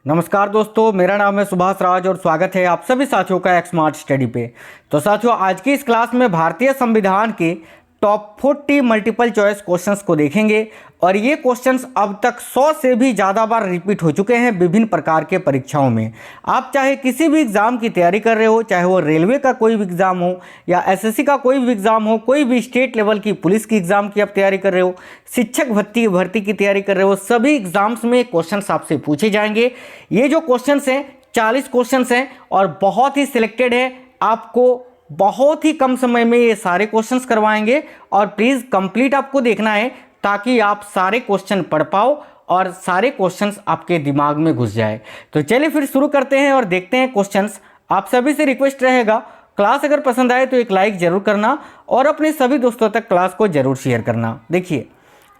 नमस्कार दोस्तों, मेरा नाम है सुभाष राज और स्वागत है आप सभी साथियों का एक स्मार्ट स्टडी पे। तो साथियों, आज की इस क्लास में भारतीय संविधान के टॉप 40 मल्टीपल चॉइस क्वेश्चंस को देखेंगे और ये क्वेश्चंस अब तक 100 से भी ज़्यादा बार रिपीट हो चुके हैं विभिन्न प्रकार के परीक्षाओं में। आप चाहे किसी भी एग्ज़ाम की तैयारी कर रहे हो, चाहे वो रेलवे का कोई भी एग्ज़ाम हो या एसएससी का कोई भी एग्ज़ाम हो, कोई भी स्टेट लेवल की पुलिस की एग्ज़ाम की आप तैयारी कर रहे हो, शिक्षक भर्ती की तैयारी कर रहे हो, सभी एग्ज़ाम्स में क्वेश्चंस आपसे पूछे जाएंगे। ये जो क्वेश्चंस हैं 40 क्वेश्चंस हैं और बहुत ही सिलेक्टेड है। आपको बहुत ही कम समय में ये सारे क्वेश्चंस करवाएंगे और प्लीज़ कंप्लीट आपको देखना है ताकि आप सारे क्वेश्चन पढ़ पाओ और सारे क्वेश्चंस आपके दिमाग में घुस जाए। तो चलिए फिर शुरू करते हैं और देखते हैं क्वेश्चंस। आप सभी से रिक्वेस्ट रहेगा, क्लास अगर पसंद आए तो एक लाइक जरूर करना और अपने सभी दोस्तों तक क्लास को जरूर शेयर करना। देखिए,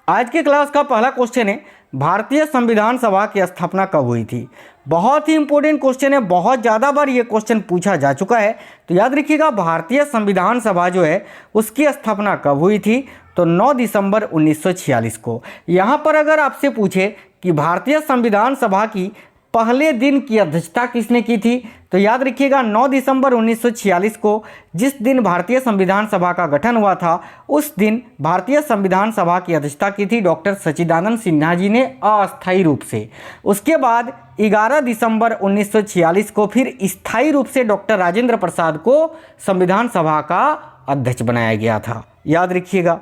आज के क्लास का पहला क्वेश्चन है, भारतीय संविधान सभा की स्थापना कब हुई थी। बहुत ही इंपॉर्टेंट क्वेश्चन है, बहुत ज़्यादा बार ये क्वेश्चन पूछा जा चुका है। तो याद रखिएगा, भारतीय संविधान सभा जो है उसकी स्थापना कब हुई थी, तो 9 दिसंबर 1946 को। यहाँ पर अगर आपसे पूछे कि भारतीय संविधान सभा की पहले दिन की अध्यक्षता किसने की थी, तो याद रखिएगा 9 दिसंबर 1946 को जिस दिन भारतीय संविधान सभा का गठन हुआ था, उस दिन भारतीय संविधान सभा की अध्यक्षता की थी डॉक्टर सच्चिदानंद सिन्हा जी ने अस्थायी रूप से। उसके बाद 11 दिसंबर 1946 को फिर स्थायी रूप से डॉक्टर राजेंद्र प्रसाद को संविधान सभा का अध्यक्ष बनाया गया था। याद रखिएगा।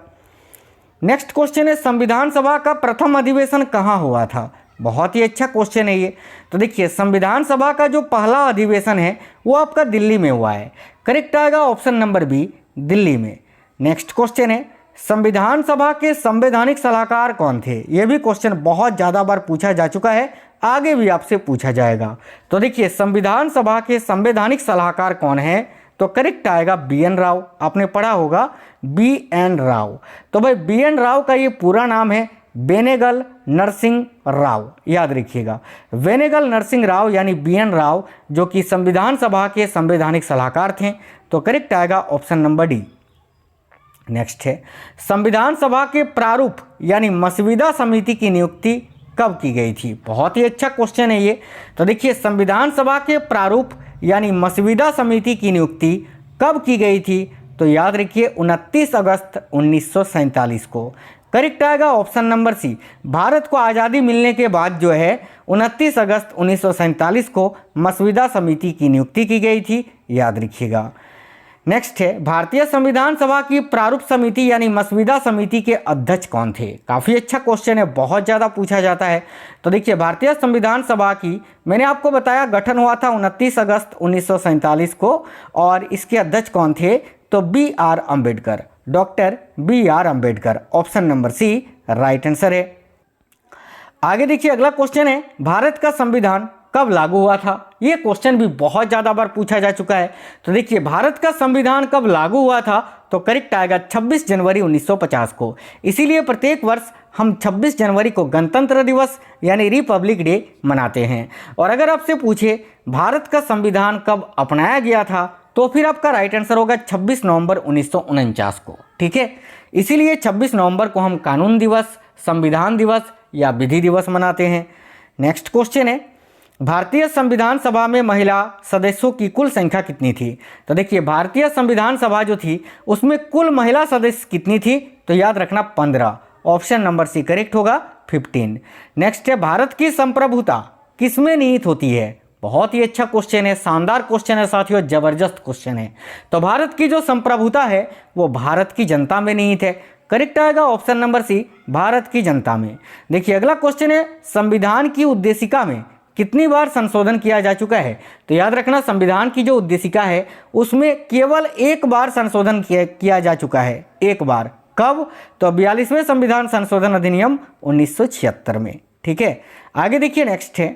नेक्स्ट क्वेश्चन है, संविधान सभा का प्रथम अधिवेशन कहाँ हुआ था। बहुत ही अच्छा क्वेश्चन है ये। तो देखिए, संविधान सभा का जो पहला अधिवेशन है वो आपका दिल्ली में हुआ है। करेक्ट आएगा ऑप्शन नंबर बी, दिल्ली में। नेक्स्ट क्वेश्चन है, संविधान सभा के संवैधानिक सलाहकार कौन थे। ये भी क्वेश्चन बहुत ज़्यादा बार पूछा जा चुका है, आगे भी आपसे पूछा जाएगा। तो देखिए, संविधान सभा के संवैधानिक सलाहकार कौन है, तो करेक्ट आएगा बी.एन. राव। आपने पढ़ा होगा बी.एन. राव। तो भाई बी.एन. राव का ये पूरा नाम है बेनेगल नरसिंह राव। याद रखिएगा, बेनेगल नरसिंह राव यानी बी.एन. राव, जो कि संविधान सभा के संवैधानिक सलाहकार थे। तो करेक्ट आएगा ऑप्शन नंबर डी। नेक्स्ट है, संविधान सभा के प्रारूप यानी मसविदा समिति की नियुक्ति कब की गई थी। बहुत ही अच्छा क्वेश्चन है ये। तो देखिए, संविधान सभा के प्रारूप यानी मसविदा समिति की नियुक्ति कब की गई थी, तो याद रखिए 29 अगस्त 1947 को। करेक्ट आएगा ऑप्शन नंबर सी। भारत को आज़ादी मिलने के बाद जो है 29 अगस्त 1947 को मसविदा समिति की नियुक्ति की गई थी। याद रखिएगा। नेक्स्ट है, भारतीय संविधान सभा की प्रारूप समिति यानी मसविदा समिति के अध्यक्ष कौन थे। काफ़ी अच्छा क्वेश्चन है, बहुत ज़्यादा पूछा जाता है। तो देखिए, भारतीय संविधान सभा की मैंने आपको बताया गठन हुआ था 29 अगस्त 1947 को और इसके अध्यक्ष कौन थे, तो B R. Ambedkar, doctor B R. Ambedkar. Option number C right answer है। आगे देखिए, अगला क्वेश्चन है, भारत का संविधान कब लागू हुआ था। ये क्वेश्चन भी बहुत ज़्यादा बार पूछा जा चुका है। तो देखिए, भारत का संविधान कब लागू हुआ था, तो करेक्ट आएगा 26 जनवरी 1950 को। इसीलिए प्रत्येक वर्ष हम 26 जनवरी को गणतंत्र दिवस यानी रिपब्लिक डे मनाते हैं। और अगर आपसे पूछे भारत का संविधान कब अपनाया गया था, तो फिर आपका राइट आंसर होगा 26 नवंबर 1949 को। ठीक है, इसीलिए 26 नवंबर को हम कानून दिवस, संविधान दिवस या विधि दिवस मनाते हैं। नेक्स्ट क्वेश्चन है, भारतीय संविधान सभा में महिला सदस्यों की कुल संख्या कितनी थी। तो देखिए, भारतीय संविधान सभा जो थी उसमें कुल महिला सदस्य कितनी थी, तो याद रखना 15। ऑप्शन नंबर सी करेक्ट होगा 15। नेक्स्ट है, भारत की संप्रभुता किसमें निहित होती है। बहुत ही अच्छा क्वेश्चन है, शानदार क्वेश्चन है साथियों, जबरदस्त क्वेश्चन है। तो भारत की जो संप्रभुता है वो भारत की जनता में निहित है। करेक्ट आएगा ऑप्शन नंबर सी, भारत की जनता में। देखिए, अगला क्वेश्चन है, संविधान की उद्देशिका में कितनी बार संशोधन किया जा चुका है। तो याद रखना, संविधान की जो उद्देशिका है उसमें केवल एक बार संशोधन किया जा चुका है, एक बार। कब, तो 42वें संविधान संशोधन अधिनियम 1976 में। ठीक है, आगे देखिए, नेक्स्ट है,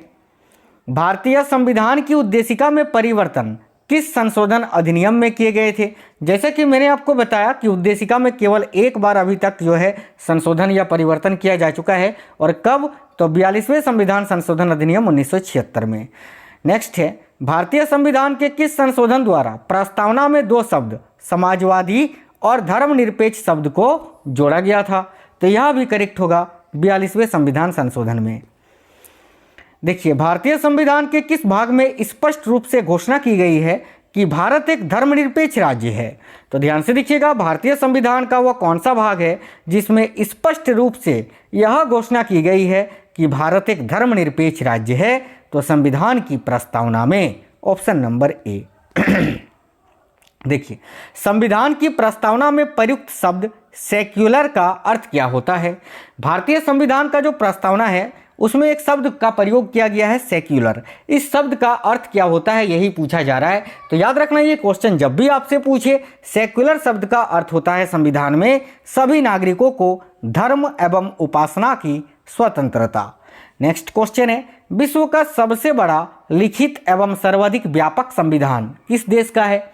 भारतीय संविधान की उद्देशिका में परिवर्तन किस संशोधन अधिनियम में किए गए थे। जैसे कि मैंने आपको बताया कि उद्देशिका में केवल एक बार अभी तक जो है संशोधन या परिवर्तन किया जा चुका है, और कब, तो 42वें संविधान संशोधन अधिनियम 1976 में। नेक्स्ट है, भारतीय संविधान के किस संशोधन द्वारा प्रस्तावना में 2 शब्द समाजवादी और धर्मनिरपेक्ष शब्द को जोड़ा गया था। तो यह भी करेक्ट होगा 42वें संविधान संशोधन में। देखिए, भारतीय संविधान के किस भाग में स्पष्ट रूप से घोषणा की गई है कि भारत एक धर्मनिरपेक्ष राज्य है? तो ध्यान से देखिएगा, भारतीय संविधान का वह कौन सा भाग है जिसमें स्पष्ट रूप से यह घोषणा की गई है कि भारत एक धर्मनिरपेक्ष राज्य है? तो संविधान की प्रस्तावना में, ऑप्शन नंबर ए। देखिए, संविधान की प्रस्तावना में प्रयुक्त शब्द सेक्युलर का अर्थ क्या होता है? भारतीय संविधान का जो प्रस्तावना है उसमें एक शब्द का प्रयोग किया गया है, सेक्युलर। इस शब्द का अर्थ क्या होता है यही पूछा जा रहा है। तो याद रखना, ये क्वेश्चन जब भी आपसे पूछे, सेक्युलर शब्द का अर्थ होता है संविधान में सभी नागरिकों को धर्म एवं उपासना की स्वतंत्रता। नेक्स्ट क्वेश्चन है, विश्व का सबसे बड़ा लिखित एवं सर्वाधिक व्यापक संविधान किस देश का है?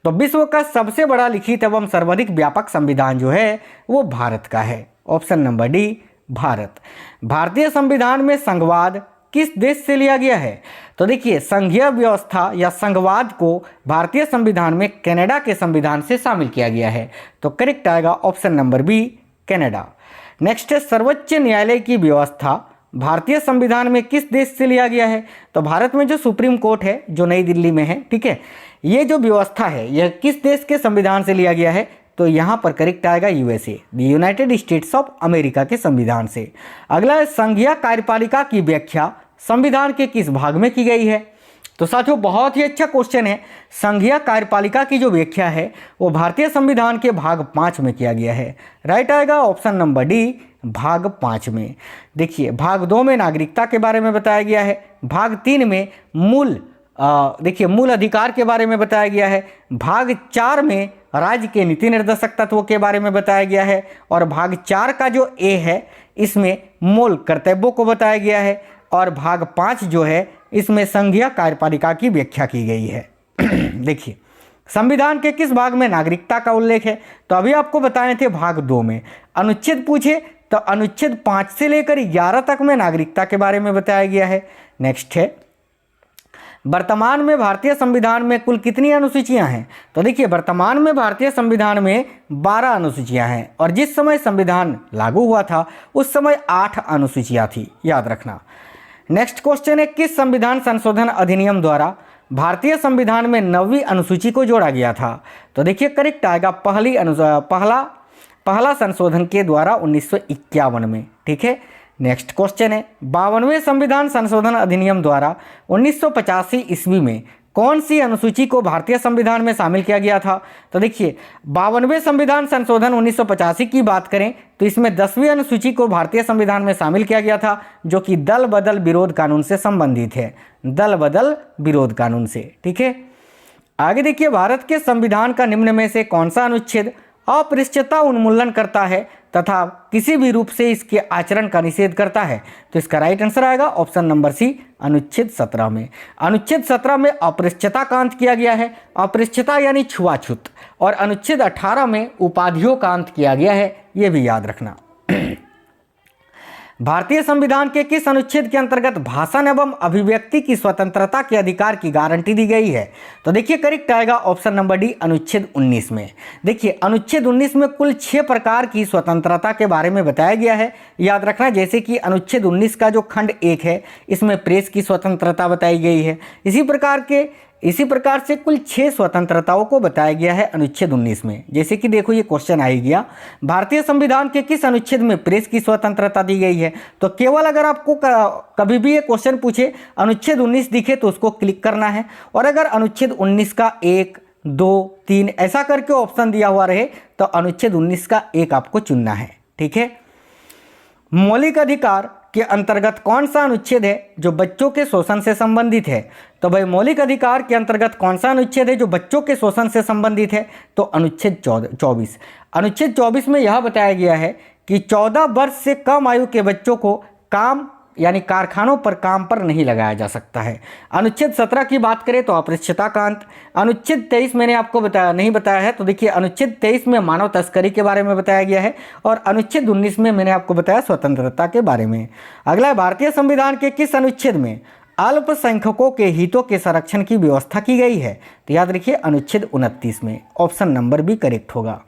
तो विश्व का सबसे बड़ा लिखित एवं सर्वाधिक व्यापक संविधान जो है वो भारत का है, ऑप्शन नंबर डी, भारत। भारतीय संविधान में संघवाद किस देश से लिया गया है? तो देखिए, संघीय व्यवस्था या संघवाद को भारतीय संविधान में कनाडा के संविधान से शामिल किया गया है। तो करेक्ट आएगा option number B, Canada. Next है, सर्वोच्च न्यायालय की व्यवस्था भारतीय संविधान में किस देश से लिया गया है? तो भारत में जो सुप्रीम कोर्ट है जो नई दिल्ली में है, ठीक है, ये जो व्यवस्था है यह किस देश के संविधान से लिया गया है? तो यहाँ पर करेक्ट आएगा USA, United states of America के संविधान से। अगला है, संघीय कार्यपालिका की व्याख्या संविधान के किस भाग में की गई है? तो साथियों, बहुत ही अच्छा क्वेश्चन है। संघीय कार्यपालिका की जो व्याख्या है वो भारतीय संविधान के भाग 5 में किया गया है। राइट आएगा ऑप्शन नंबर डी, भाग 5 में। देखिए, भाग 2 में नागरिकता के बारे में बताया गया है, भाग 3 में मूल अधिकार के बारे में बताया गया है, भाग 4 में राज्य के नीति निर्देशक तत्वों के बारे में बताया गया है, और भाग 4 का जो ए है इसमें मूल कर्तव्यों को बताया गया है, और भाग 5 जो है इसमें संघीय कार्यपालिका की व्याख्या की गई है। देखिए, संविधान के किस भाग में नागरिकता का उल्लेख है? तो अभी आपको बताए थे भाग 2 में। अनुच्छेद पूछे तो अनुच्छेद 5 से लेकर 11 तक में नागरिकता के बारे में बताया गया है। नेक्स्ट है, वर्तमान में भारतीय संविधान में कुल कितनी अनुसूचियां हैं? तो देखिए, वर्तमान में भारतीय संविधान में 12 अनुसूचियां हैं, और जिस समय संविधान लागू हुआ था उस समय 8 अनुसूचियां थी, याद रखना। नेक्स्ट क्वेश्चन है, किस संविधान संशोधन अधिनियम द्वारा भारतीय संविधान में 9वीं अनुसूची को जोड़ा गया था? तो देखिए, करेक्ट आएगा पहला संशोधन के द्वारा 1951 में, ठीक है। नेक्स्ट क्वेश्चन है, 52वें संविधान संशोधन अधिनियम द्वारा 1985 ईस्वी में कौन सी अनुसूची को भारतीय संविधान में शामिल किया गया था? तो देखिए, 52वें संविधान संशोधन 1985 की बात करें तो इसमें 10वीं अनुसूची को भारतीय संविधान में शामिल किया गया था, जो कि दल बदल विरोध कानून से संबंधित है, दल बदल विरोध कानून से, ठीक है। आगे देखिए, भारत के संविधान का निम्न में से कौन सा अनुच्छेद अपृष्ठता उन्मूलन करता है तथा किसी भी रूप से इसके आचरण का निषेध करता है? तो इसका राइट आंसर आएगा ऑप्शन नंबर सी, अनुच्छेद 17 में। अनुच्छेद 17 में अपृष्ठता का अंत किया गया है, अपृष्ठता यानी छुआछूत, और अनुच्छेद 18 में उपाधियों का अंत किया गया है, ये भी याद रखना। भारतीय संविधान के किस अनुच्छेद के अंतर्गत भाषण एवं अभिव्यक्ति की स्वतंत्रता के अधिकार की गारंटी दी गई है? तो देखिए, करेक्ट आएगा ऑप्शन नंबर डी, अनुच्छेद 19 में। देखिए, अनुच्छेद 19 में कुल 6 प्रकार की स्वतंत्रता के बारे में बताया गया है, याद रखना। जैसे कि अनुच्छेद 19 का जो खंड 1 है इसमें प्रेस की स्वतंत्रता बताई गई है। इसी प्रकार से कुल 6 स्वतंत्रताओं को बताया गया है अनुच्छेद 19 में। जैसे कि देखो, ये क्वेश्चन आ गया, भारतीय संविधान के किस अनुच्छेद में प्रेस की स्वतंत्रता दी गई है? तो केवल अगर आपको कभी भी ये क्वेश्चन पूछे अनुच्छेद 19 दिखे तो उसको क्लिक करना है, और अगर अनुच्छेद 19 का 1, 2, 3 ऐसा करके ऑप्शन दिया हुआ रहे तो अनुच्छेद 19 का 1 आपको चुनना है, ठीक है। मौलिक अधिकार के अंतर्गत कौन सा अनुच्छेद है जो बच्चों के शोषण से संबंधित है? तो भाई, मौलिक अधिकार के अंतर्गत कौन सा अनुच्छेद है जो बच्चों के शोषण से संबंधित है? तो अनुच्छेद 24। अनुच्छेद 24 में यह बताया गया है कि 14 वर्ष से कम आयु के बच्चों को काम यानी कारखानों पर काम पर नहीं लगाया जा सकता है। अनुच्छेद 17 की बात करें तो अपृष्ठता का अंत। अनुच्छेद 23 मैंने आपको नहीं बताया है, तो देखिए, अनुच्छेद 23 में मानव तस्करी के बारे में बताया गया है, और अनुच्छेद 19 में मैंने आपको बताया स्वतंत्रता के बारे में। अगला, भारतीय संविधान के किस अनुच्छेद में अल्पसंख्यकों के हितों के संरक्षण की व्यवस्था की गई है? तो याद रखिए, अनुच्छेद 29 में, ऑप्शन नंबर बी करेक्ट होगा।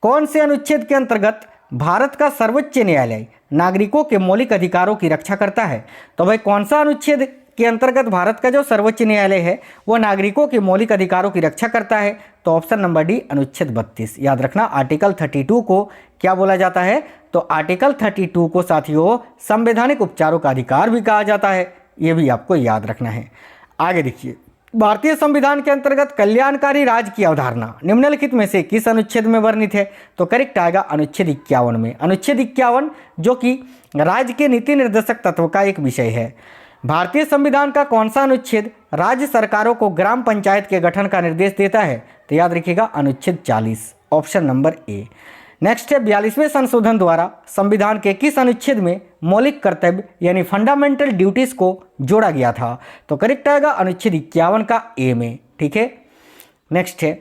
कौन से अनुच्छेद के अंतर्गत भारत का सर्वोच्च न्यायालय नागरिकों के मौलिक अधिकारों की रक्षा करता है। तो भाई कौन सा अनुच्छेद के अंतर्गत भारत का जो सर्वोच्च न्यायालय है वो नागरिकों के मौलिक अधिकारों की रक्षा करता है? तो ऑप्शन नंबर डी अनुच्छेद 32। याद रखना आर्टिकल 32 को क्या बोला जाता है? तो आर्टिकल 32 को साथियों संवैधानिक उपचारों का अधिकार भी कहा जाता है, ये भी आपको याद रखना है। आगे देखिए, भारतीय संविधान के अंतर्गत कल्याणकारी राज्य की अवधारणा निम्नलिखित में से किस अनुच्छेद में वर्णित है? तो करेक्ट आएगा अनुच्छेद 51 में। अनुच्छेद 51 जो कि राज्य के नीति निर्देशक तत्व का एक विषय है। भारतीय संविधान का कौन सा अनुच्छेद राज्य सरकारों को ग्राम पंचायत के गठन का निर्देश देता है? तो याद रखिएगा अनुच्छेद 40, ऑप्शन नंबर ए। नेक्स्ट है 42वें संशोधन द्वारा संविधान के किस अनुच्छेद में मौलिक कर्तव्य यानी फंडामेंटल ड्यूटीज को जोड़ा गया था? तो करेक्ट आएगा अनुच्छेद 51 का ए में। ठीक है, नेक्स्ट है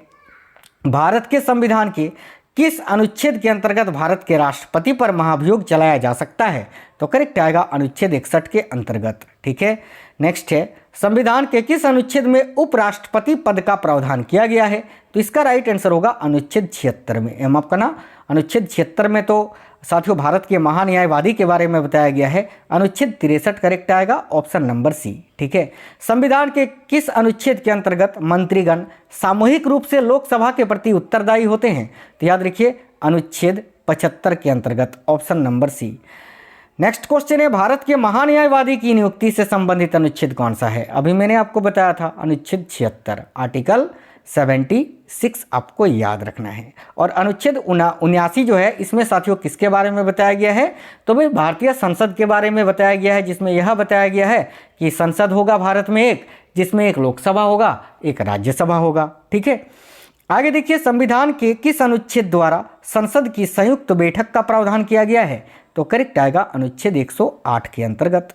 भारत के संविधान के किस अनुच्छेद के अंतर्गत भारत के राष्ट्रपति पर महाभियोग चलाया जा सकता है? तो करेक्ट आएगा अनुच्छेद 61 के अंतर्गत। ठीक है, नेक्स्ट है संविधान के किस अनुच्छेद में उपराष्ट्रपति पद का प्रावधान किया गया है? तो इसका राइट आंसर होगा अनुच्छेद 76 में। एम आपका ना अनुच्छेद 76 में तो साथियों भारत के महान्यायवादी के बारे में बताया गया है। अनुच्छेद 63 करेक्ट आएगा, ऑप्शन नंबर सी। ठीक है, संविधान के किस अनुच्छेद के अंतर्गत मंत्रीगण सामूहिक रूप से लोकसभा के प्रति उत्तरदायी होते हैं? तो याद रखिए अनुच्छेद 75 के अंतर्गत, option number C. Next question है भारत के महान्यायवादी की नियुक्ति से संबंधित अनुच्छेद कौन सा है? अभी मैंने आपको बताया था अनुच्छेद 76, आर्टिकल 76 आपको याद रखना है। और अनुच्छेद 79 जो है इसमें साथियों किसके बारे में बताया गया है? तो भाई भारतीय संसद के बारे में बताया गया है, जिसमें यह बताया गया है कि संसद होगा भारत में एक, जिसमें एक लोकसभा होगा, एक राज्यसभा होगा। ठीक है, आगे देखिए संविधान के किस अनुच्छेद द्वारा संसद की संयुक्त बैठक का प्रावधान किया गया है? तो करेक्ट आएगा अनुच्छेद 108 के अंतर्गत।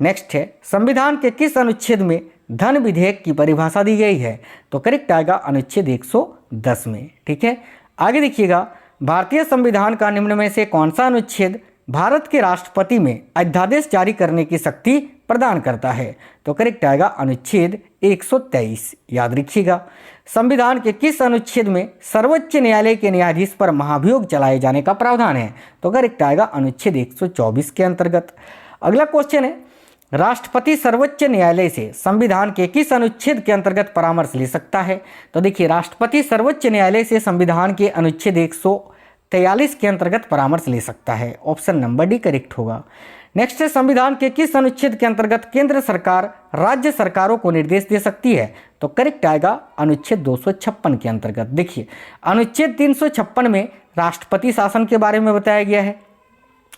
नेक्स्ट है संविधान के किस अनुच्छेद में धन विधेयक की परिभाषा दी गई है? तो करेक्ट आएगा अनुच्छेद 110 में। ठीक है, आगे देखिएगा भारतीय संविधान का निम्न में से कौन सा अनुच्छेद भारत के राष्ट्रपति में अध्यादेश जारी करने की शक्ति प्रदान करता है? तो करेक्ट आएगा अनुच्छेद 123। याद रखिएगा संविधान के किस अनुच्छेद में सर्वोच्च न्यायालय के न्यायाधीश पर महाभियोग चलाए जाने का प्रावधान है? तो करेक्ट आएगा अनुच्छेद 124 के अंतर्गत। अगला क्वेश्चन है राष्ट्रपति सर्वोच्च न्यायालय से संविधान के किस अनुच्छेद के अंतर्गत परामर्श ले सकता है? तो देखिए राष्ट्रपति सर्वोच्च न्यायालय से संविधान के अनुच्छेद 143 के अंतर्गत परामर्श ले सकता है, ऑप्शन नंबर डी करेक्ट होगा। नेक्स्ट है संविधान के किस अनुच्छेद के अंतर्गत केंद्र सरकार राज्य सरकारों को निर्देश दे सकती है? तो करेक्ट आएगा अनुच्छेद 256 के अंतर्गत। देखिए अनुच्छेद 356 में राष्ट्रपति शासन के बारे में बताया गया है।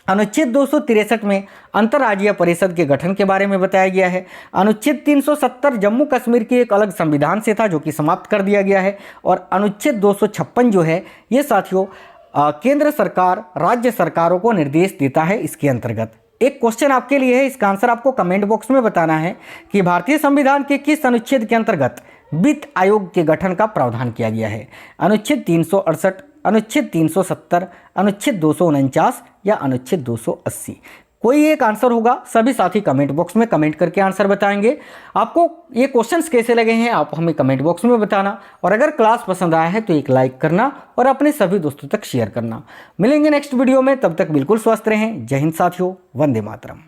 अनुच्छेद 263 में अंतर्राज्यीय परिषद के गठन के बारे में बताया गया है। अनुच्छेद 370 जम्मू कश्मीर के एक अलग संविधान से था जो कि समाप्त कर दिया गया है। और अनुच्छेद 256 जो है ये साथियों केंद्र सरकार राज्य सरकारों को निर्देश देता है इसके अंतर्गत। एक क्वेश्चन आपके लिए है, इसका आंसर आपको कमेंट बॉक्स में बताना है कि भारतीय संविधान के किस अनुच्छेद के अंतर्गत वित्त आयोग के गठन का प्रावधान किया गया है? अनुच्छेद 368, अनुच्छेद 370, अनुच्छेद 249 या अनुच्छेद 280? कोई एक आंसर होगा। सभी साथी कमेंट बॉक्स में कमेंट करके आंसर बताएंगे। आपको ये क्वेश्चंस कैसे लगे हैं आप हमें कमेंट बॉक्स में बताना। और अगर क्लास पसंद आया है तो एक लाइक करना और अपने सभी दोस्तों तक शेयर करना। मिलेंगे नेक्स्ट वीडियो में, तब तक बिल्कुल स्वस्थ रहें। जय हिंद साथियों, वंदे मातरम।